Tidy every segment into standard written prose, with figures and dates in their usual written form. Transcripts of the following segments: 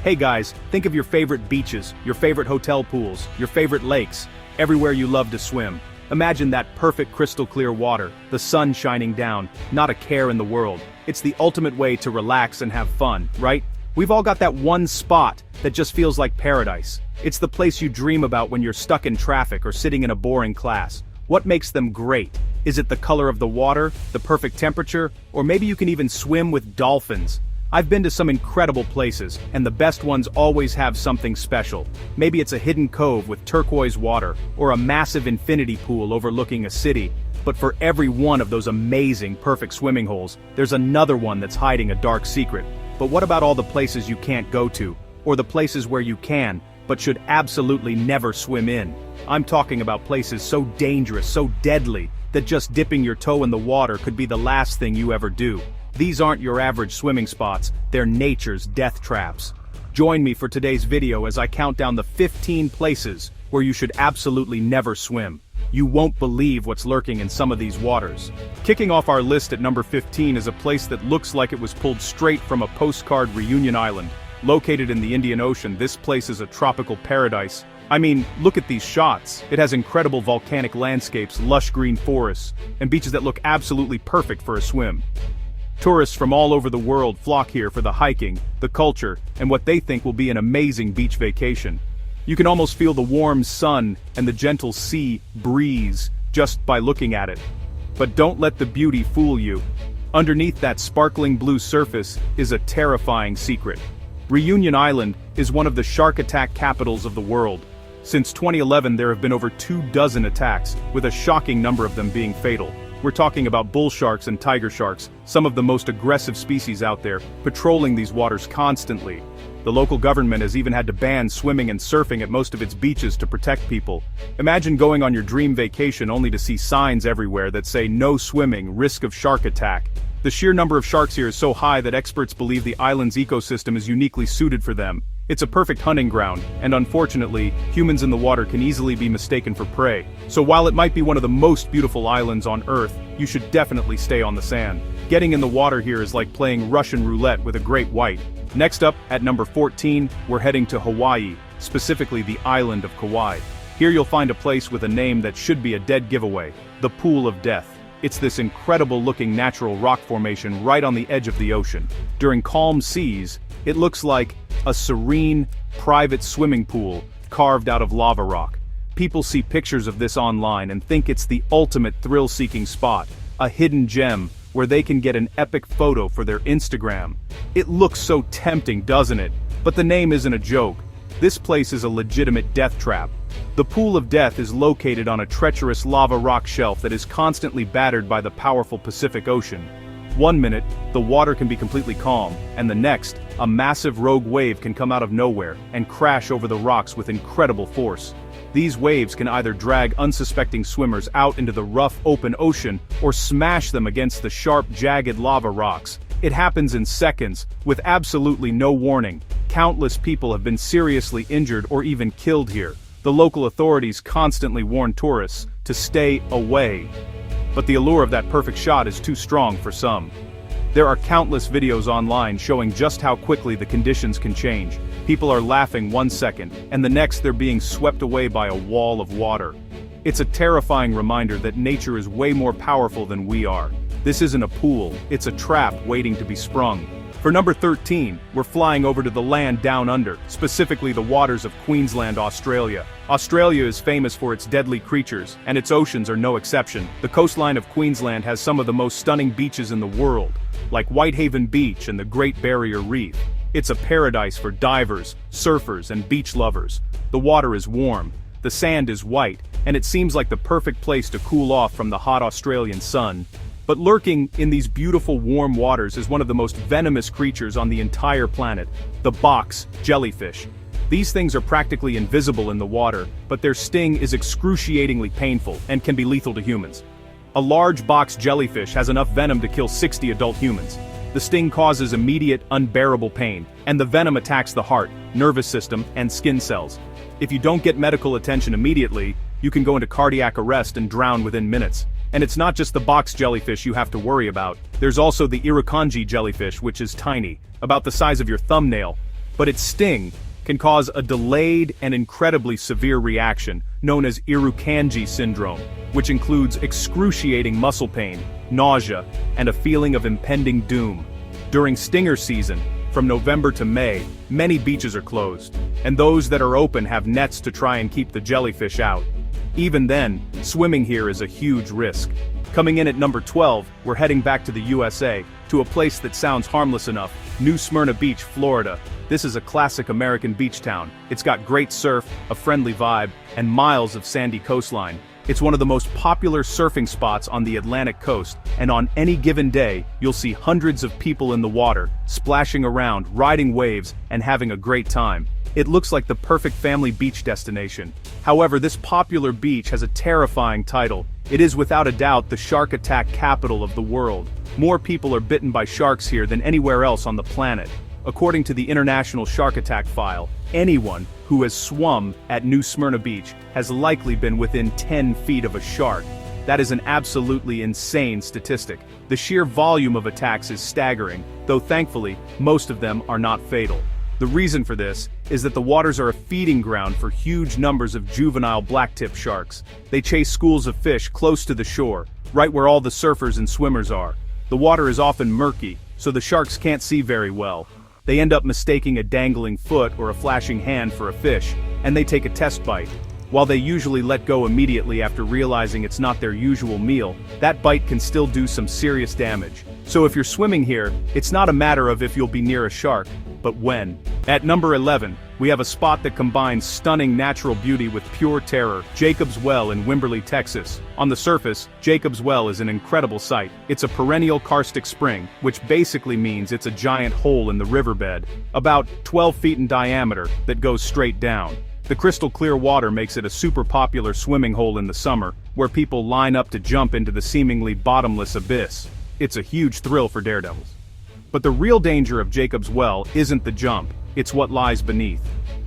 Hey guys, think of your favorite beaches, your favorite hotel pools, your favorite lakes, everywhere you love to swim. Imagine that perfect crystal clear water, the sun shining down, not a care in the world. It's the ultimate way to relax and have fun, right? We've all got that one spot that just feels like paradise. It's the place you dream about when you're stuck in traffic or sitting in a boring class. What makes them great? Is it the color of the water, the perfect temperature, or maybe you can even swim with dolphins? I've been to some incredible places, and the best ones always have something special. Maybe it's a hidden cove with turquoise water, or a massive infinity pool overlooking a city. But for every one of those amazing, perfect swimming holes, there's another one that's hiding a dark secret. But what about all the places you can't go to? Or the places where you can, but should absolutely never swim in? I'm talking about places so dangerous, so deadly, that just dipping your toe in the water could be the last thing you ever do. These aren't your average swimming spots, they're nature's death traps. Join me for today's video as I count down the 15 places where you should absolutely never swim. You won't believe what's lurking in some of these waters. Kicking off our list at number 15 is a place that looks like it was pulled straight from a postcard, Reunion Island. Located in the Indian Ocean, this place is a tropical paradise. I mean, look at these shots. It has incredible volcanic landscapes, lush green forests, and beaches that look absolutely perfect for a swim. Tourists from all over the world flock here for the hiking, the culture, and what they think will be an amazing beach vacation. You can almost feel the warm sun and the gentle sea breeze just by looking at it. But don't let the beauty fool you. Underneath that sparkling blue surface is a terrifying secret. Reunion Island is one of the shark attack capitals of the world. Since 2011, there have been over 24 attacks, with a shocking number of them being fatal. We're talking about bull sharks and tiger sharks, some of the most aggressive species out there, patrolling these waters constantly. The local government has even had to ban swimming and surfing at most of its beaches to protect people. Imagine going on your dream vacation only to see signs everywhere that say no swimming, risk of shark attack. The sheer number of sharks here is so high that experts believe the island's ecosystem is uniquely suited for them. It's a perfect hunting ground, and unfortunately, humans in the water can easily be mistaken for prey. So while it might be one of the most beautiful islands on Earth, you should definitely stay on the sand. Getting in the water here is like playing Russian roulette with a great white. Next up, at number 14, we're heading to Hawaii, specifically the island of Kauai. Here you'll find a place with a name that should be a dead giveaway, the Pool of Death. It's this incredible-looking natural rock formation right on the edge of the ocean. During calm seas, it looks like a serene, private swimming pool carved out of lava rock. People see pictures of this online and think it's the ultimate thrill-seeking spot, a hidden gem where they can get an epic photo for their Instagram. It looks so tempting, doesn't it? But the name isn't a joke. This place is a legitimate death trap. The Pool of Death is located on a treacherous lava rock shelf that is constantly battered by the powerful Pacific Ocean. One minute, the water can be completely calm, and the next, a massive rogue wave can come out of nowhere and crash over the rocks with incredible force. These waves can either drag unsuspecting swimmers out into the rough, open ocean or smash them against the sharp, jagged lava rocks. It happens in seconds, with absolutely no warning. Countless people have been seriously injured or even killed here. The local authorities constantly warn tourists to stay away. But the allure of that perfect shot is too strong for some. There are countless videos online showing just how quickly the conditions can change. People are laughing 1 second, and the next they're being swept away by a wall of water. It's a terrifying reminder that nature is way more powerful than we are. This isn't a pool, it's a trap waiting to be sprung. For number 13, we're flying over to the land down under, specifically the waters of Queensland, Australia. Australia is famous for its deadly creatures, and its oceans are no exception. The coastline of Queensland has some of the most stunning beaches in the world, like Whitehaven Beach and the Great Barrier Reef. It's a paradise for divers, surfers, and beach lovers. The water is warm, the sand is white, and it seems like the perfect place to cool off from the hot Australian sun. But lurking in these beautiful warm waters is one of the most venomous creatures on the entire planet, the box jellyfish. These things are practically invisible in the water, but their sting is excruciatingly painful and can be lethal to humans. A large box jellyfish has enough venom to kill 60 adult humans. The sting causes immediate, unbearable pain, and the venom attacks the heart, nervous system, and skin cells. If you don't get medical attention immediately, you can go into cardiac arrest and drown within minutes. And it's not just the box jellyfish you have to worry about. There's also the irukandji jellyfish, which is tiny, about the size of your thumbnail. but its sting can cause a delayed and incredibly severe reaction known as Irukandji syndrome, which includes excruciating muscle pain, nausea, and a feeling of impending doom. During stinger season, from November to May, many beaches are closed, and those that are open have nets to try and keep the jellyfish out. Even then, swimming here is a huge risk. Coming in at number 12, we're heading back to the USA, to a place that sounds harmless enough, New Smyrna Beach, Florida. This is a classic American beach town. It's got great surf, a friendly vibe, and miles of sandy coastline. It's one of the most popular surfing spots on the Atlantic coast, and on any given day, you'll see hundreds of people in the water, splashing around, riding waves, and having a great time. It looks like the perfect family beach destination. However, this popular beach has a terrifying title. It is without a doubt the shark attack capital of the world. More people are bitten by sharks here than anywhere else on the planet. According to the International Shark Attack File, anyone who has swum at New Smyrna Beach has likely been within 10 feet of a shark. That is an absolutely insane statistic. The sheer volume of attacks is staggering, though thankfully, most of them are not fatal. The reason for this is that the waters are a feeding ground for huge numbers of juvenile blacktip sharks. They chase schools of fish close to the shore, right where all the surfers and swimmers are. The water is often murky, so the sharks can't see very well. They end up mistaking a dangling foot or a flashing hand for a fish, and they take a test bite. While they usually let go immediately after realizing it's not their usual meal, that bite can still do some serious damage. So if you're swimming here, it's not a matter of if you'll be near a shark, but when. At number 11, we have a spot that combines stunning natural beauty with pure terror, Jacob's Well in Wimberley, Texas. On the surface, Jacob's Well is an incredible sight. It's a perennial karstic spring, which basically means it's a giant hole in the riverbed, about 12 feet in diameter, that goes straight down. The crystal clear water makes it a super popular swimming hole in the summer, where people line up to jump into the seemingly bottomless abyss. It's a huge thrill for daredevils. But the real danger of Jacob's Well isn't the jump, it's what lies beneath.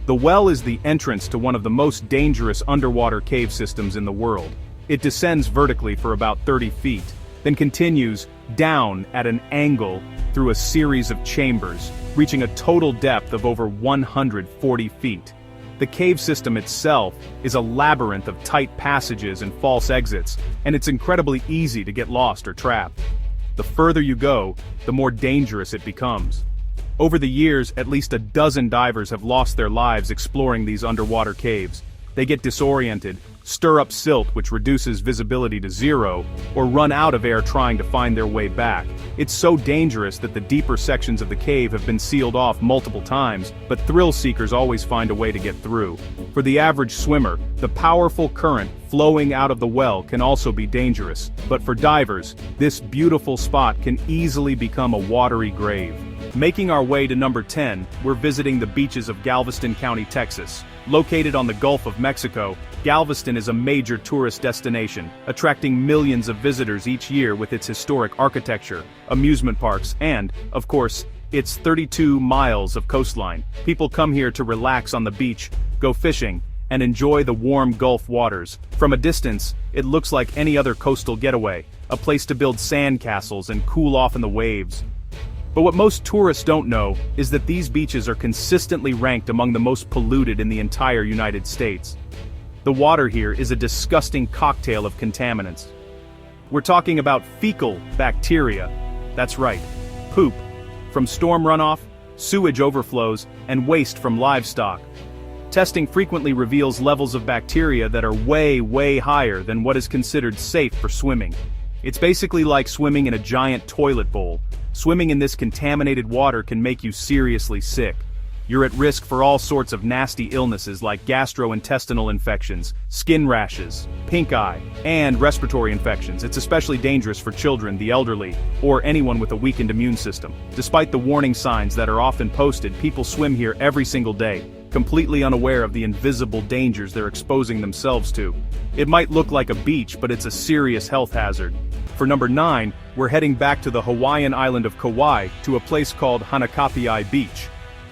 The well is the entrance to one of the most dangerous underwater cave systems in the world. It descends vertically for about 30 feet, then continues down at an angle through a series of chambers, reaching a total depth of over 140 feet. The cave system itself is a labyrinth of tight passages and false exits, and it's incredibly easy to get lost or trapped. The further you go, the more dangerous it becomes. Over the years, at least a dozen divers have lost their lives exploring these underwater caves. They get disoriented, stir up silt which reduces visibility to zero, or run out of air trying to find their way back. It's so dangerous that the deeper sections of the cave have been sealed off multiple times, but thrill seekers always find a way to get through. For the average swimmer, the powerful current flowing out of the well can also be dangerous, but for divers, this beautiful spot can easily become a watery grave. Making our way to number 10, we're visiting the beaches of Galveston County, Texas. Located on the Gulf of Mexico, Galveston is a major tourist destination, attracting millions of visitors each year with its historic architecture, amusement parks, and, of course, its 32 miles of coastline. People come here to relax on the beach, go fishing, and enjoy the warm Gulf waters. From a distance, it looks like any other coastal getaway, a place to build sand castles and cool off in the waves. But what most tourists don't know is that these beaches are consistently ranked among the most polluted in the entire United States. The water here is a disgusting cocktail of contaminants. We're talking about fecal bacteria. That's right, poop. From storm runoff, sewage overflows, and waste from livestock. Testing frequently reveals levels of bacteria that are way higher than what is considered safe for swimming. It's basically like swimming in a giant toilet bowl. Swimming in this contaminated water can make you seriously sick. You're at risk for all sorts of nasty illnesses like gastrointestinal infections, skin rashes, pink eye, and respiratory infections. It's especially dangerous for children, the elderly, or anyone with a weakened immune system. Despite the warning signs that are often posted, people swim here every single day, completely unaware of the invisible dangers they're exposing themselves to. It might look like a beach, but it's a serious health hazard. For number 9, we're heading back to the Hawaiian island of Kauai to a place called Hanakapiai Beach.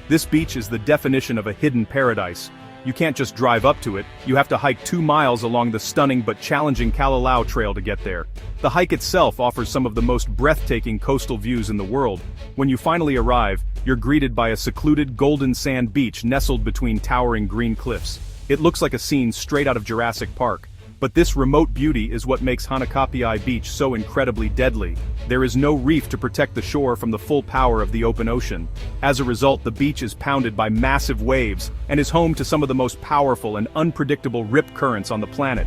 This beach is the definition of a hidden paradise. You can't just drive up to it, you have to hike 2 miles along the stunning but challenging Kalalau Trail to get there. The hike itself offers some of the most breathtaking coastal views in the world. When you finally arrive, you're greeted by a secluded golden sand beach nestled between towering green cliffs. It looks like a scene straight out of Jurassic Park. But this remote beauty is what makes Hanakapiai Beach so incredibly deadly. There is no reef to protect the shore from the full power of the open ocean. As a result, the beach is pounded by massive waves and is home to some of the most powerful and unpredictable rip currents on the planet.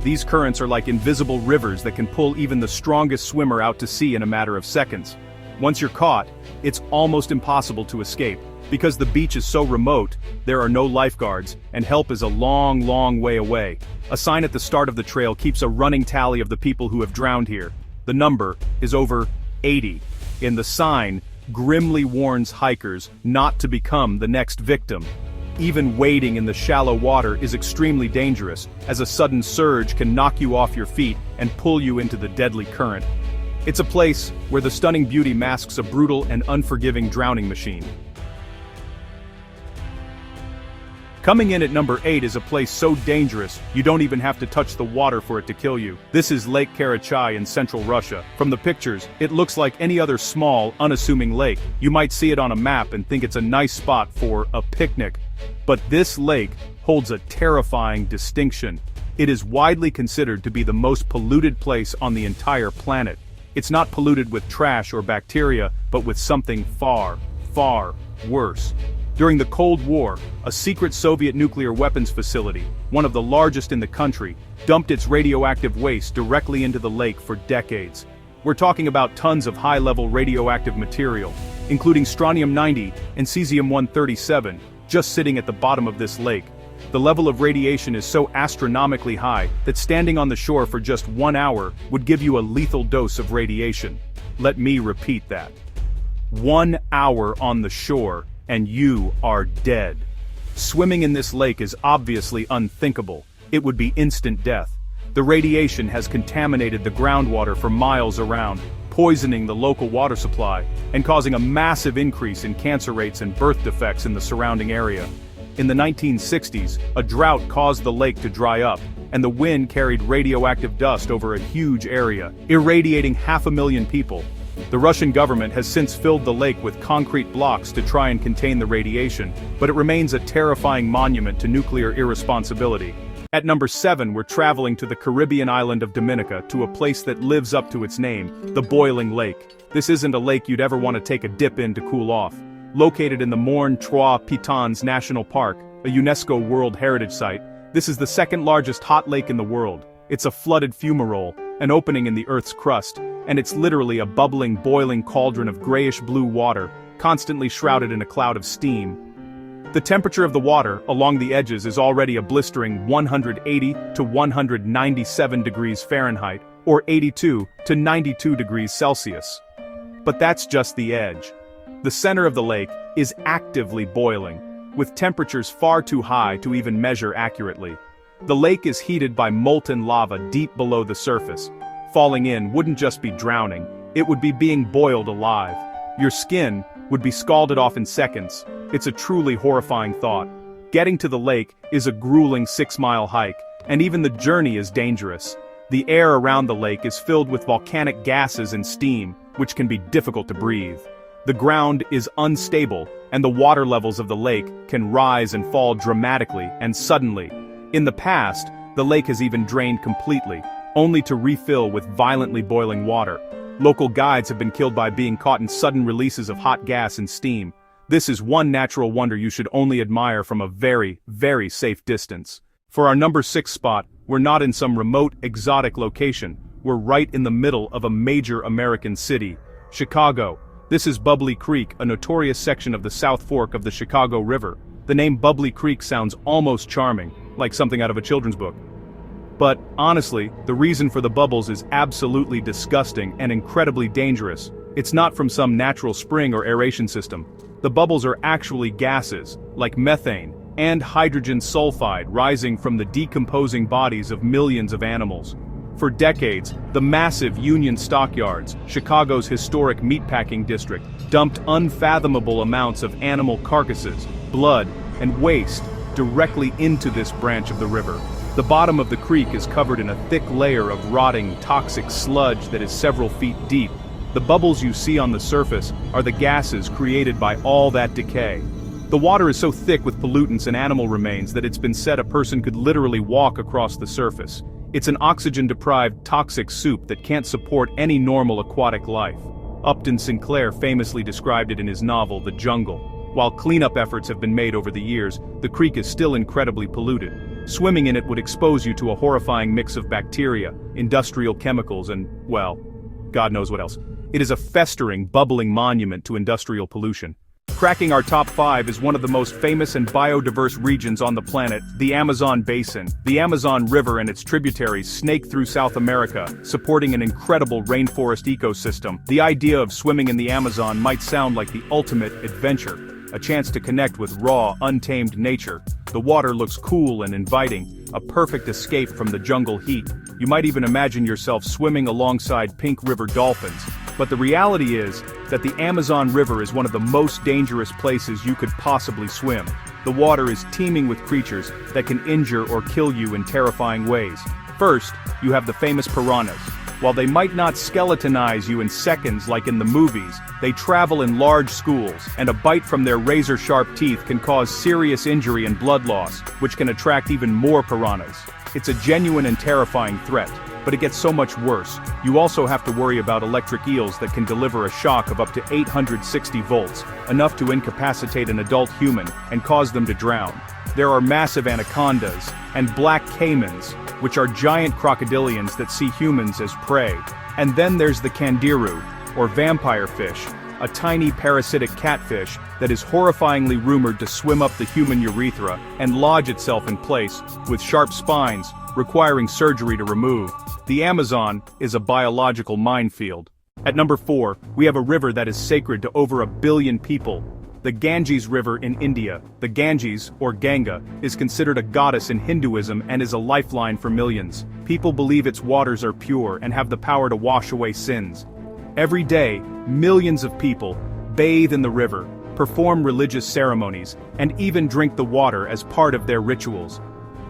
These currents are like invisible rivers that can pull even the strongest swimmer out to sea in a matter of seconds. Once you're caught, it's almost impossible to escape. Because the beach is so remote, there are no lifeguards, and help is a long, long way away. A sign at the start of the trail keeps a running tally of the people who have drowned here. The number is over 80. And the sign grimly warns hikers not to become the next victim. Even wading in the shallow water is extremely dangerous, as a sudden surge can knock you off your feet and pull you into the deadly current. It's a place where the stunning beauty masks a brutal and unforgiving drowning machine. Coming in at number 8 is a place so dangerous, you don't even have to touch the water for it to kill you. This is Lake Karachay in central Russia. From the pictures, it looks like any other small, unassuming lake. You might see it on a map and think it's a nice spot for a picnic. But this lake holds a terrifying distinction. It is widely considered to be the most polluted place on the entire planet. It's not polluted with trash or bacteria, but with something far, far worse. During the Cold War, a secret Soviet nuclear weapons facility, one of the largest in the country, dumped its radioactive waste directly into the lake for decades. We're talking about tons of high-level radioactive material, including strontium-90 and cesium-137, just sitting at the bottom of this lake. The level of radiation is so astronomically high that standing on the shore for just 1 hour would give you a lethal dose of radiation. Let me repeat that. 1 hour on the shore, and you are dead. Swimming in this lake is obviously unthinkable. It would be instant death. The radiation has contaminated the groundwater for miles around, poisoning the local water supply, and causing a massive increase in cancer rates and birth defects in the surrounding area. In the 1960s, a drought caused the lake to dry up, and the wind carried radioactive dust over a huge area, irradiating 500,000 people. The Russian government has since filled the lake with concrete blocks to try and contain the radiation, but it remains a terrifying monument to nuclear irresponsibility. At number 7, we're traveling to the Caribbean island of Dominica, to a place that lives up to its name, the Boiling Lake. This isn't a lake you'd ever want to take a dip in to cool off. Located in the Morne Trois Pitons National Park, a UNESCO World Heritage Site, this is the second largest hot lake in the world. It's a flooded fumarole, an opening in the Earth's crust, and it's literally a bubbling, boiling cauldron of grayish-blue water, constantly shrouded in a cloud of steam. The temperature of the water, along the edges, is already a blistering 180 to 197 degrees Fahrenheit, or 82 to 92 degrees Celsius. But that's just the edge. The center of the lake is actively boiling, with temperatures far too high to even measure accurately. The lake is heated by molten lava deep below the surface. Falling in wouldn't just be drowning, it would be being boiled alive. Your skin would be scalded off in seconds. It's a truly horrifying thought. Getting to the lake is a grueling 6-mile hike, and even the journey is dangerous. The air around the lake is filled with volcanic gases and steam, which can be difficult to breathe. The ground is unstable, and the water levels of the lake can rise and fall dramatically and suddenly. In the past, the lake has even drained completely, only to refill with violently boiling water. Local guides have been killed by being caught in sudden releases of hot gas and steam. This is one natural wonder you should only admire from a very, very safe distance. For our number 6 spot, we're not in some remote, exotic location. We're right in the middle of a major American city, Chicago. This is Bubbly Creek, a notorious section of the South Fork of the Chicago River. The name Bubbly Creek sounds almost charming, like something out of a children's book. But, honestly, the reason for the bubbles is absolutely disgusting and incredibly dangerous. It's not from some natural spring or aeration system. The bubbles are actually gases, like methane, and hydrogen sulfide rising from the decomposing bodies of millions of animals. For decades, the massive Union Stockyards, Chicago's historic meatpacking district, dumped unfathomable amounts of animal carcasses, blood, and waste directly into this branch of the river. The bottom of the creek is covered in a thick layer of rotting, toxic sludge that is several feet deep. The bubbles you see on the surface are the gases created by all that decay. The water is so thick with pollutants and animal remains that it's been said a person could literally walk across the surface. It's an oxygen-deprived, toxic soup that can't support any normal aquatic life. Upton Sinclair famously described it in his novel, The Jungle. While cleanup efforts have been made over the years, the creek is still incredibly polluted. Swimming in it would expose you to a horrifying mix of bacteria, industrial chemicals, and, well, God knows what else. It is a festering, bubbling monument to industrial pollution. Cracking our top 5 is one of the most famous and biodiverse regions on the planet, the Amazon Basin. The Amazon River and its tributaries snake through South America, supporting an incredible rainforest ecosystem. The idea of swimming in the Amazon might sound like the ultimate adventure, a chance to connect with raw, untamed nature. The water looks cool and inviting, a perfect escape from the jungle heat. You might even imagine yourself swimming alongside pink river dolphins. But the reality is that the Amazon River is one of the most dangerous places you could possibly swim. The water is teeming with creatures that can injure or kill you in terrifying ways. First, you have the famous piranhas. While they might not skeletonize you in seconds like in the movies, they travel in large schools, and a bite from their razor-sharp teeth can cause serious injury and blood loss, which can attract even more piranhas. It's a genuine and terrifying threat. But it gets so much worse. You also have to worry about electric eels that can deliver a shock of up to 860 volts, enough to incapacitate an adult human and cause them to drown. There are massive anacondas and black caimans, which are giant crocodilians that see humans as prey. And then there's the candiru, or vampire fish, a tiny parasitic catfish that is horrifyingly rumored to swim up the human urethra and lodge itself in place, with sharp spines, requiring surgery to remove. The Amazon is a biological minefield. At number 4, we have a river that is sacred to over 1 billion people. The Ganges River in India. The Ganges, or Ganga, is considered a goddess in Hinduism and is a lifeline for millions. People believe its waters are pure and have the power to wash away sins. Every day, millions of people bathe in the river, perform religious ceremonies, and even drink the water as part of their rituals.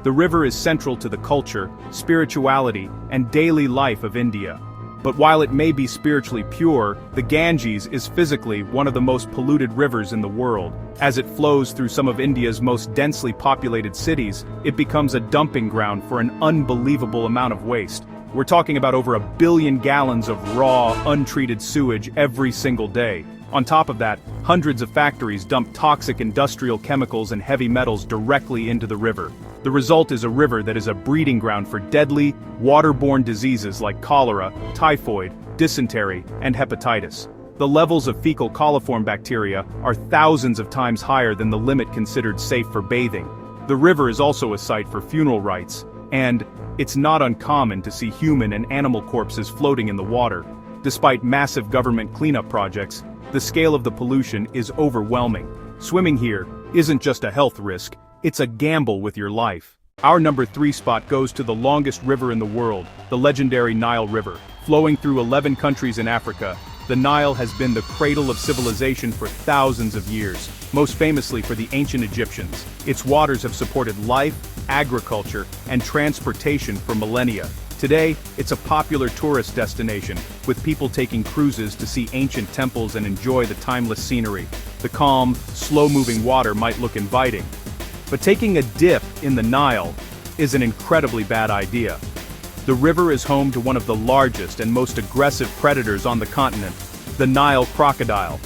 The river is central to the culture, spirituality, and daily life of India. But while it may be spiritually pure, the Ganges is physically one of the most polluted rivers in the world. As it flows through some of India's most densely populated cities, it becomes a dumping ground for an unbelievable amount of waste. We're talking about over 1 billion gallons of raw, untreated sewage every single day. On top of that, hundreds of factories dump toxic industrial chemicals and heavy metals directly into the river. The result is a river that is a breeding ground for deadly, waterborne diseases like cholera, typhoid, dysentery, and hepatitis. The levels of fecal coliform bacteria are thousands of times higher than the limit considered safe for bathing. The river is also a site for funeral rites, and it's not uncommon to see human and animal corpses floating in the water. Despite massive government cleanup projects, the scale of the pollution is overwhelming. Swimming here isn't just a health risk, it's a gamble with your life. Our number 3 spot goes to the longest river in the world, the legendary Nile River. Flowing through 11 countries in Africa, the Nile has been the cradle of civilization for thousands of years, most famously for the ancient Egyptians. Its waters have supported life, agriculture, and transportation for millennia. Today, it's a popular tourist destination, with people taking cruises to see ancient temples and enjoy the timeless scenery. The calm, slow-moving water might look inviting, but taking a dip in the Nile is an incredibly bad idea. The river is home to one of the largest and most aggressive predators on the continent, the Nile crocodile.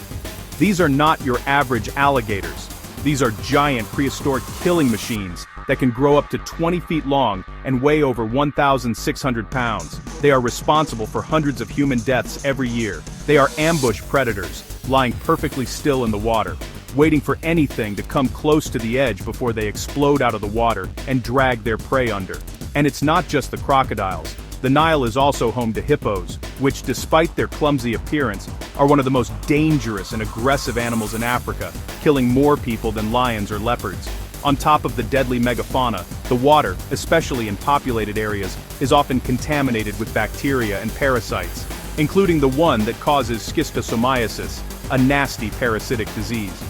These are not your average alligators. These are giant prehistoric killing machines that can grow up to 20 feet long and weigh over 1,600 pounds. They are responsible for hundreds of human deaths every year. They are ambush predators, lying perfectly still in the water, waiting for anything to come close to the edge before they explode out of the water and drag their prey under. And it's not just the crocodiles. The Nile is also home to hippos, which, despite their clumsy appearance, are one of the most dangerous and aggressive animals in Africa, killing more people than lions or leopards. On top of the deadly megafauna, the water, especially in populated areas, is often contaminated with bacteria and parasites, including the one that causes schistosomiasis, a nasty parasitic disease.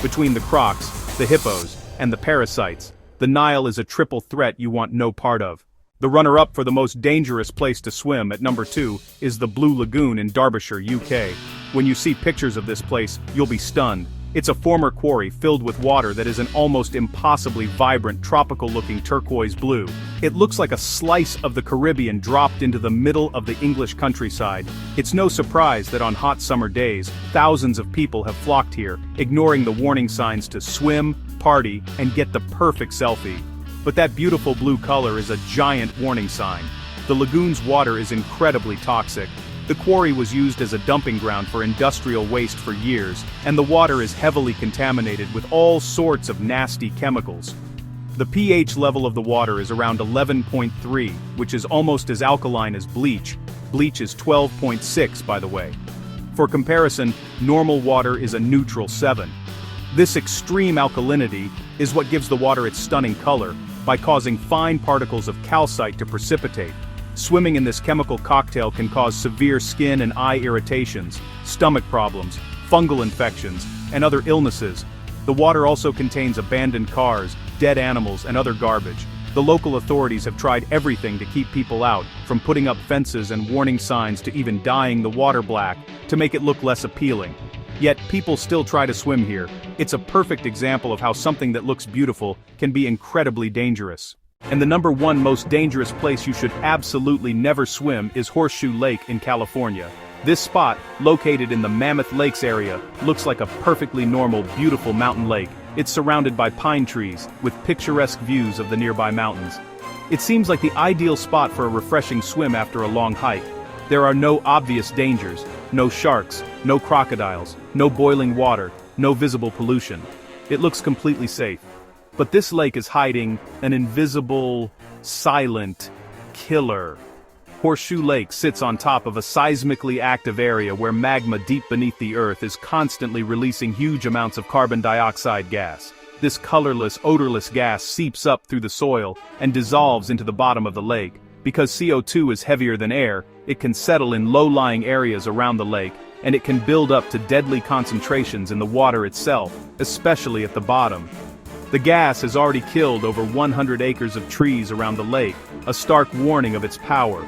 Between the crocs, the hippos, and the parasites. The Nile is a triple threat you want no part of. The runner-up for the most dangerous place to swim at number 2 is the Blue Lagoon in Derbyshire, UK. When you see pictures of this place, you'll be stunned. It's a former quarry filled with water that is an almost impossibly vibrant tropical-looking turquoise blue. It looks like a slice of the Caribbean dropped into the middle of the English countryside. It's no surprise that on hot summer days, thousands of people have flocked here, ignoring the warning signs to swim, party, and get the perfect selfie. But that beautiful blue color is a giant warning sign. The lagoon's water is incredibly toxic. The quarry was used as a dumping ground for industrial waste for years, and the water is heavily contaminated with all sorts of nasty chemicals. The pH level of the water is around 11.3, which is almost as alkaline as bleach. Bleach is 12.6, by the way. For comparison, normal water is a neutral 7. This extreme alkalinity is what gives the water its stunning color, by causing fine particles of calcite to precipitate. Swimming in this chemical cocktail can cause severe skin and eye irritations, stomach problems, fungal infections, and other illnesses. The water also contains abandoned cars, dead animals, and other garbage. The local authorities have tried everything to keep people out, from putting up fences and warning signs to even dyeing the water black, to make it look less appealing. Yet people still try to swim here. It's a perfect example of how something that looks beautiful can be incredibly dangerous. And the number 1 most dangerous place you should absolutely never swim is Horseshoe Lake in California. This spot, located in the Mammoth Lakes area, looks like a perfectly normal, beautiful mountain lake. It's surrounded by pine trees, with picturesque views of the nearby mountains. It seems like the ideal spot for a refreshing swim after a long hike. There are no obvious dangers, no sharks, no crocodiles, no boiling water, no visible pollution. It looks completely safe. But this lake is hiding an invisible, silent killer. Horseshoe Lake sits on top of a seismically active area where magma deep beneath the earth is constantly releasing huge amounts of carbon dioxide gas. This colorless, odorless gas seeps up through the soil and dissolves into the bottom of the lake. Because CO2 is heavier than air, it can settle in low-lying areas around the lake, and it can build up to deadly concentrations in the water itself, especially at the bottom. The gas has already killed over 100 acres of trees around the lake, a stark warning of its power.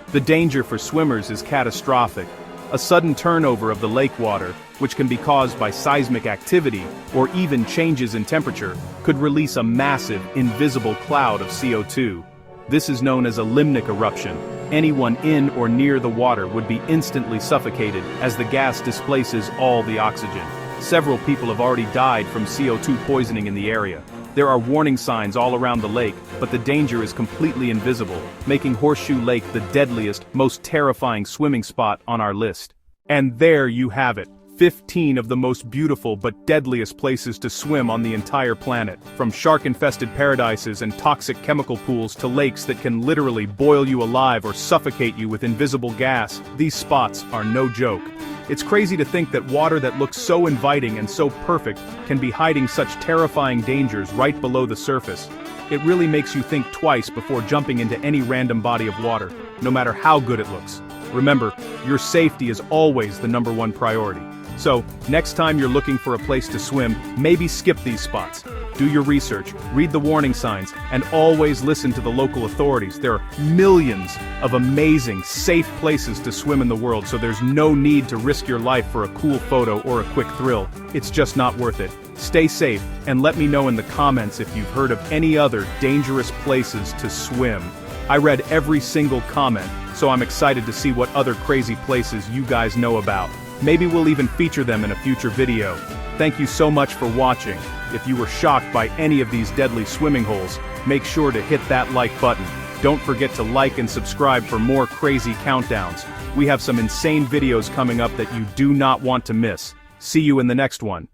The danger for swimmers is catastrophic. A sudden turnover of the lake water, which can be caused by seismic activity or even changes in temperature, could release a massive, invisible cloud of CO2. This is known as a limnic eruption. Anyone in or near the water would be instantly suffocated as the gas displaces all the oxygen. Several people have already died from CO2 poisoning in the area. There are warning signs all around the lake, but the danger is completely invisible, making Horseshoe Lake the deadliest, most terrifying swimming spot on our list. And there you have it. 15 of the most beautiful but deadliest places to swim on the entire planet. From shark-infested paradises and toxic chemical pools to lakes that can literally boil you alive or suffocate you with invisible gas, these spots are no joke. It's crazy to think that water that looks so inviting and so perfect can be hiding such terrifying dangers right below the surface. It really makes you think twice before jumping into any random body of water, no matter how good it looks. Remember, your safety is always the number 1 priority. So, next time you're looking for a place to swim, maybe skip these spots. Do your research, read the warning signs, and always listen to the local authorities. There are millions of amazing, safe places to swim in the world, so there's no need to risk your life for a cool photo or a quick thrill. It's just not worth it. Stay safe, and let me know in the comments if you've heard of any other dangerous places to swim. I read every single comment, so I'm excited to see what other crazy places you guys know about. Maybe we'll even feature them in a future video. Thank you so much for watching. If you were shocked by any of these deadly swimming holes, make sure to hit that like button. Don't forget to like and subscribe for more crazy countdowns. We have some insane videos coming up that you do not want to miss. See you in the next one.